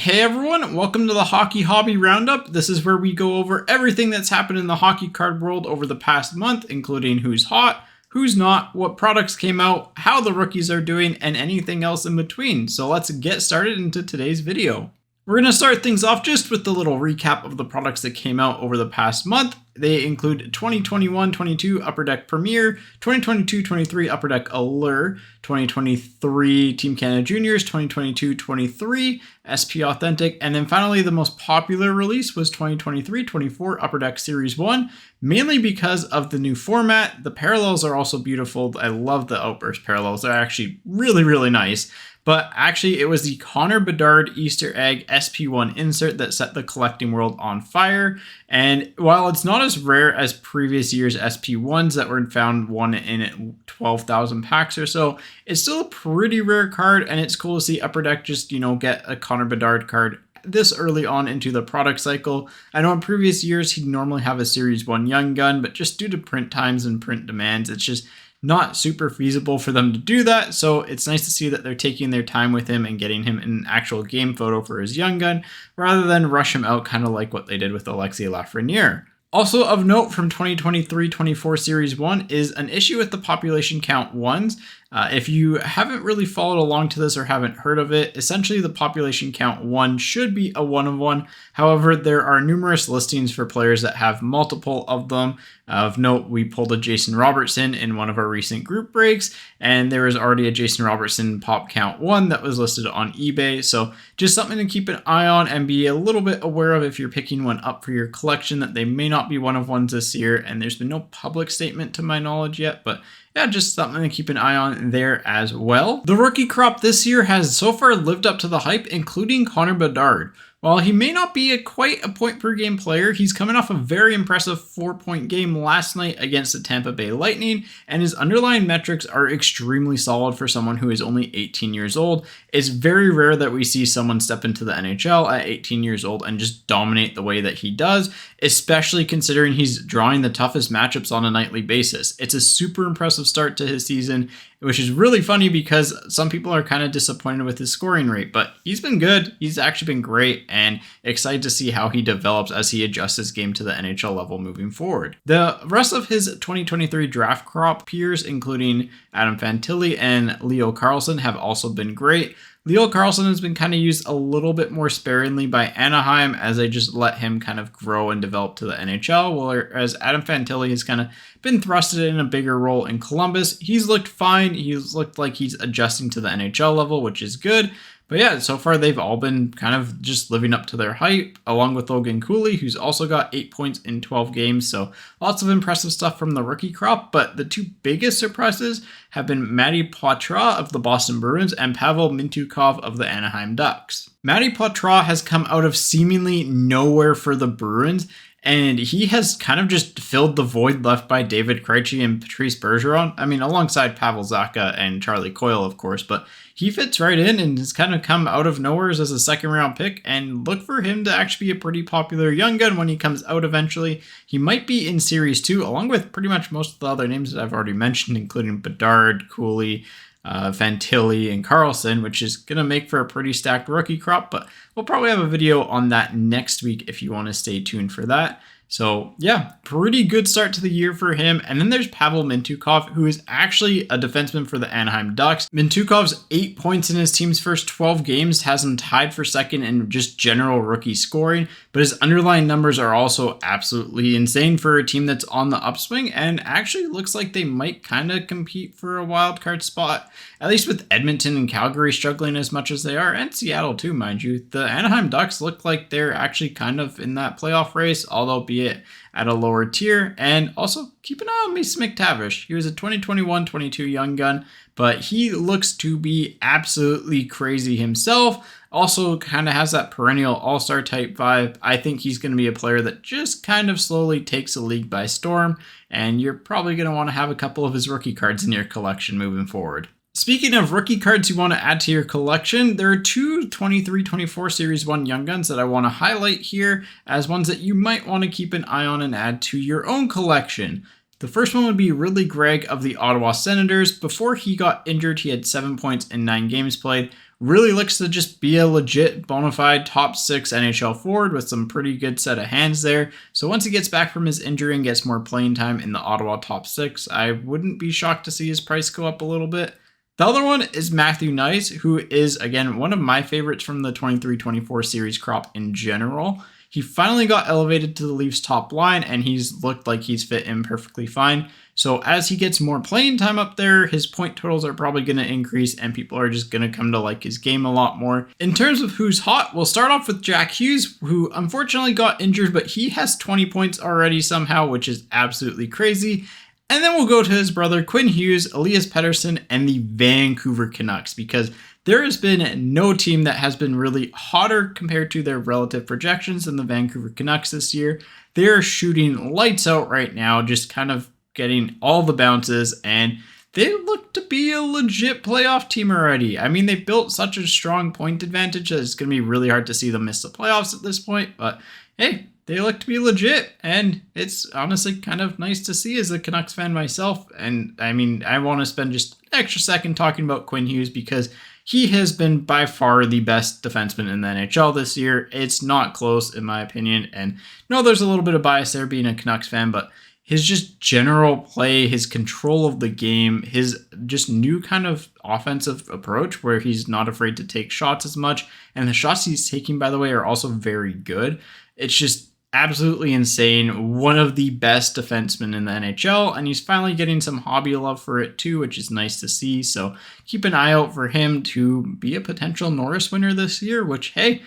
Hey everyone, welcome to the Hockey Hobby Roundup. This is where we go over everything that's happened in the hockey card world over the past month, including who's hot, who's not, what products came out, how the rookies are doing, and anything else in between. So let's get started into today's video. We're going to start things off just with the little recap of the products that came out over the past month. They include 2021-22 Upper Deck Premier, 2022-23 Upper Deck Allure, 2023 Team Canada Juniors, 2022-23 SP Authentic, and then finally the most popular release was 2023-24 Upper Deck Series 1, mainly because of the new format. The parallels are also beautiful. I love the Outburst parallels. They're actually really nice. But actually, it was the Connor Bedard Easter Egg SP1 insert that set the collecting world on fire. And while it's not as rare as previous year's SP1s that were found one in 12,000 packs or so, it's still a pretty rare card, and it's cool to see Upper Deck just, get a Connor Bedard card this early on into the product cycle. I know in previous years, he'd normally have a Series 1 Young Gun, but just due to print times and print demands, it's just not super feasible for them to do that, so it's nice to see that they're taking their time with him and getting him an actual game photo for his Young Gun, rather than rush him out kind of like what they did with Alexis Lafreniere. Also of note from 2023-24 Series 1 is an issue with the population count ones. If you haven't really followed along to this or haven't heard of it, essentially the population count 1 should be a 1 of 1. However, there are numerous listings for players that have multiple of them. Of note, we pulled a Jason Robertson in one of our recent group breaks, and there was already a Jason Robertson pop count 1 that was listed on eBay. So just something to keep an eye on and be a little bit aware of if you're picking one up for your collection, that they may not be 1 of 1s this year. And there's been no public statement to my knowledge yet, but yeah, just something to keep an eye on there as well. The rookie crop this year has so far lived up to the hype, including Connor Bedard. While he may not be quite a point per game player, he's coming off a very impressive 4-point game last night against the Tampa Bay Lightning, and his underlying metrics are extremely solid for someone who is only 18 years old. It's very rare that we see someone step into the NHL at 18 years old and just dominate the way that he does, especially considering he's drawing the toughest matchups on a nightly basis. It's a super impressive start to his season, which is really funny because some people are kind of disappointed with his scoring rate, but he's been good. He's actually been great, and excited to see how he develops as he adjusts his game to the NHL level moving forward. The rest of his 2023 draft crop peers, including Adam Fantilli and Leo Carlsson, have also been great. Leo Carlsson has been kind of used a little bit more sparingly by Anaheim as they just let him kind of grow and develop to the NHL, whereas Adam Fantilli has kind of been thrusted in a bigger role in Columbus. He's looked fine. He's looked like he's adjusting to the NHL level, which is good. But yeah, so far they've all been kind of just living up to their hype, along with Logan Cooley, who's also got 8 points in 12 games. So lots of impressive stuff from the rookie crop. But the two biggest surprises have been Poitras of the Boston Bruins and Pavel Mintyukov of the Anaheim Ducks. Poitras has come out of seemingly nowhere for the Bruins, and he has kind of just filled the void left by David Krejci and Patrice Bergeron. I mean, alongside Pavel Zacha and Charlie Coyle, of course, but he fits right in and has kind of come out of nowhere as a second-round pick, and look for him to actually be a pretty popular young gun when he comes out eventually. He might be in Series 2, along with pretty much most of the other names that I've already mentioned, including Bedard, Cooley, Fantilli, and Carlsson, which is going to make for a pretty stacked rookie crop, but we'll probably have a video on that next week if you want to stay tuned for that. So yeah, pretty good start to the year for him. And then there's Pavel Mintyukov, who is actually a defenseman for the Anaheim Ducks. Mintyukov's 8 points in his team's first 12 games has him tied for second in just general rookie scoring, but his underlying numbers are also absolutely insane for a team that's on the upswing and actually looks like they might kind of compete for a wild card spot, at least with Edmonton and Calgary struggling as much as they are, and Seattle too, mind you. The Anaheim Ducks look like they're actually kind of in that playoff race, although be it at a lower tier. And also keep an eye on Mason McTavish. He was a 2021-22 young gun, but he looks to be absolutely crazy himself. Also kind of has that perennial all-star type vibe. I think he's going to be a player that just kind of slowly takes the league by storm, and you're probably going to want to have a couple of his rookie cards in your collection moving forward. Speaking of rookie cards you want to add to your collection, there are two 23-24 Series 1 Young Guns that I want to highlight here as ones that you might want to keep an eye on and add to your own collection. The first one would be Greig of the Ottawa Senators. Before he got injured, he had 7 points in 9 games played, really looks to just be a legit bona fide top 6 NHL forward with some pretty good set of hands there. So once he gets back from his injury and gets more playing time in the Ottawa top 6, I wouldn't be shocked to see his price go up a little bit. The other one is Matthew Knies, who is, again, one of my favorites from the 23-24 series crop in general. He finally got elevated to the Leafs top line, and he's looked like he's fit in perfectly fine. So as he gets more playing time up there, his point totals are probably going to increase, and people are just going to come to like his game a lot more. In terms of who's hot, we'll start off with Jack Hughes, who unfortunately got injured, but he has 20 points already somehow, which is absolutely crazy. And then we'll go to his brother Quinn Hughes, Elias Pettersson, and the Vancouver Canucks, because there has been no team that has been really hotter compared to their relative projections than the Vancouver Canucks this year. They're shooting lights out right now, just kind of getting all the bounces, and they look to be a legit playoff team already. I mean, they built such a strong point advantage that it's going to be really hard to see them miss the playoffs at this point, but hey, they look to be legit, and it's honestly kind of nice to see as a Canucks fan myself. And I mean, I want to spend just an extra second talking about Quinn Hughes because he has been by far the best defenseman in the NHL this year. It's not close, in my opinion. And no, there's a little bit of bias there being a Canucks fan, but his just general play, his control of the game, his just new kind of offensive approach where he's not afraid to take shots as much. And the shots he's taking, by the way, are also very good. It's just absolutely insane. One of the best defensemen in the NHL, and he's finally getting some hobby love for it too, which is nice to see. So keep an eye out for him to be a potential Norris winner this year, which, hey,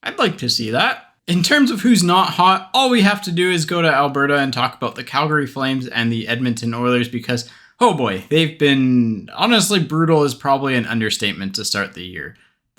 I'd like to see that. In terms of who's not hot, all we have to do is go to Alberta and talk about the Calgary Flames and the Edmonton Oilers because, oh boy, they've been, honestly, brutal is probably an understatement to start the year.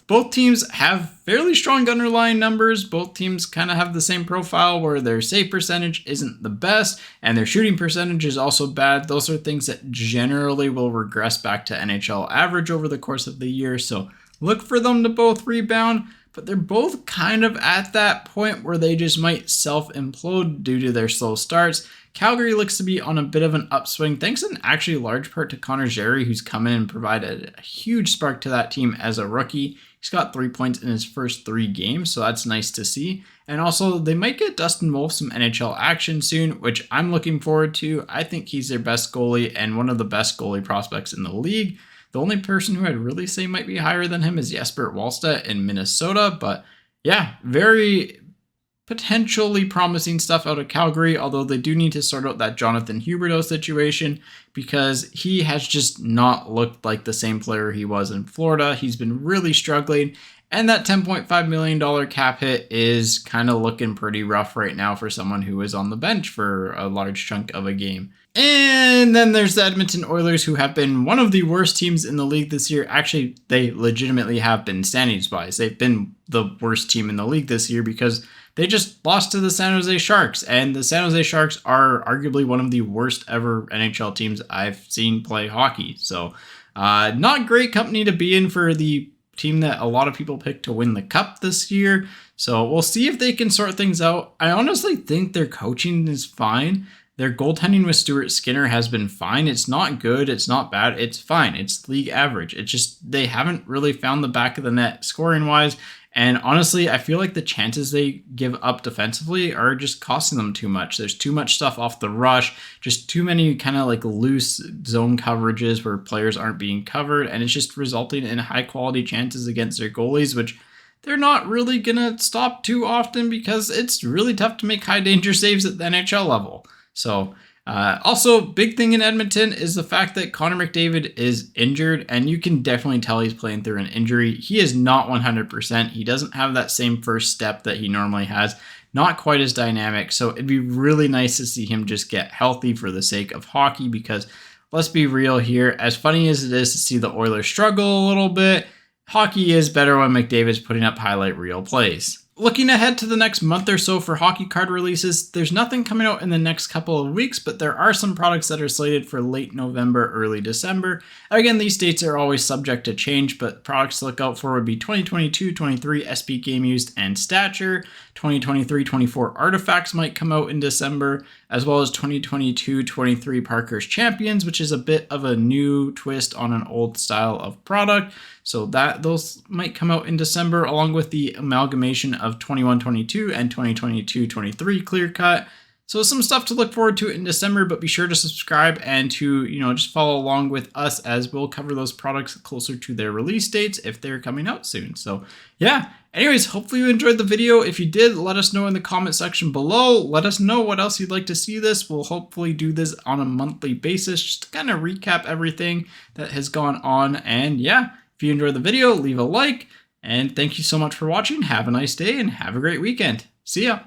Both teams have fairly strong underlying numbers. Both teams kind of have the same profile where their save percentage isn't the best and their shooting percentage is also bad. Those are things that generally will regress back to NHL average over the course of the year. So look for them to both rebound, but they're both kind of at that point where they just might self-implode due to their slow starts. Calgary looks to be on a bit of an upswing, thanks in actually large part to Connor Zary, who's come in and provided a huge spark to that team as a rookie. He's got 3 points in his first 3 games, so that's nice to see. And also, they might get Dustin Wolf some NHL action soon, which I'm looking forward to. I think he's their best goalie and one of the best goalie prospects in the league. The only person who I'd really say might be higher than him is Jesper Wallstedt in Minnesota, but yeah, very potentially promising stuff out of Calgary, although they do need to sort out that Jonathan Huberdeau situation because he has just not looked like the same player he was in Florida. He's been really struggling, and that $10.5 million cap hit is kind of looking pretty rough right now for someone who is on the bench for a large chunk of a game. And then there's the Edmonton Oilers, who have been one of the worst teams in the league this year. Actually, they legitimately have been standings-wise. They've been the worst team in the league this year because they just lost to the San Jose Sharks, and the San Jose Sharks are arguably one of the worst ever NHL teams I've seen play hockey. So not great company to be in for the team that a lot of people picked to win the cup this year. So we'll see if they can sort things out. I honestly think their coaching is fine. Their goaltending with Stuart Skinner has been fine. It's not good. It's not bad. It's fine. It's league average. It's just they haven't really found the back of the net scoring-wise. And honestly, I feel like the chances they give up defensively are just costing them too much. There's too much stuff off the rush, just too many kind of like loose zone coverages where players aren't being covered, and it's just resulting in high quality chances against their goalies, which they're not really going to stop too often because it's really tough to make high danger saves at the NHL level. So also, big thing in Edmonton is the fact that Connor McDavid is injured, and you can definitely tell he's playing through an injury. He is not 100%. He doesn't have that same first step that he normally has. Not quite as dynamic, so it'd be really nice to see him just get healthy for the sake of hockey because, let's be real here, as funny as it is to see the Oilers struggle a little bit, hockey is better when McDavid's putting up highlight reel plays. Looking ahead to the next month or so for hockey card releases, there's nothing coming out in the next couple of weeks, but there are some products that are slated for late November, early December. Again, these dates are always subject to change, but products to look out for would be 2022-23 SP Game Used and Stature, 2023-24 Artifacts might come out in December, as well as 2022-23 Parker's Champions, which is a bit of a new twist on an old style of product. So those might come out in December, along with the amalgamation of 21-22 and 2022-23 Clear Cut. So some stuff to look forward to in December, but be sure to subscribe and to, just follow along with us as we'll cover those products closer to their release dates if they're coming out soon. So yeah, anyways, hopefully you enjoyed the video. If you did, let us know in the comment section below. Let us know what else you'd like to see this. We'll hopefully do this on a monthly basis, just to kind of recap everything that has gone on. And yeah, if you enjoyed the video, leave a like. And thank you so much for watching. Have a nice day and have a great weekend. See ya.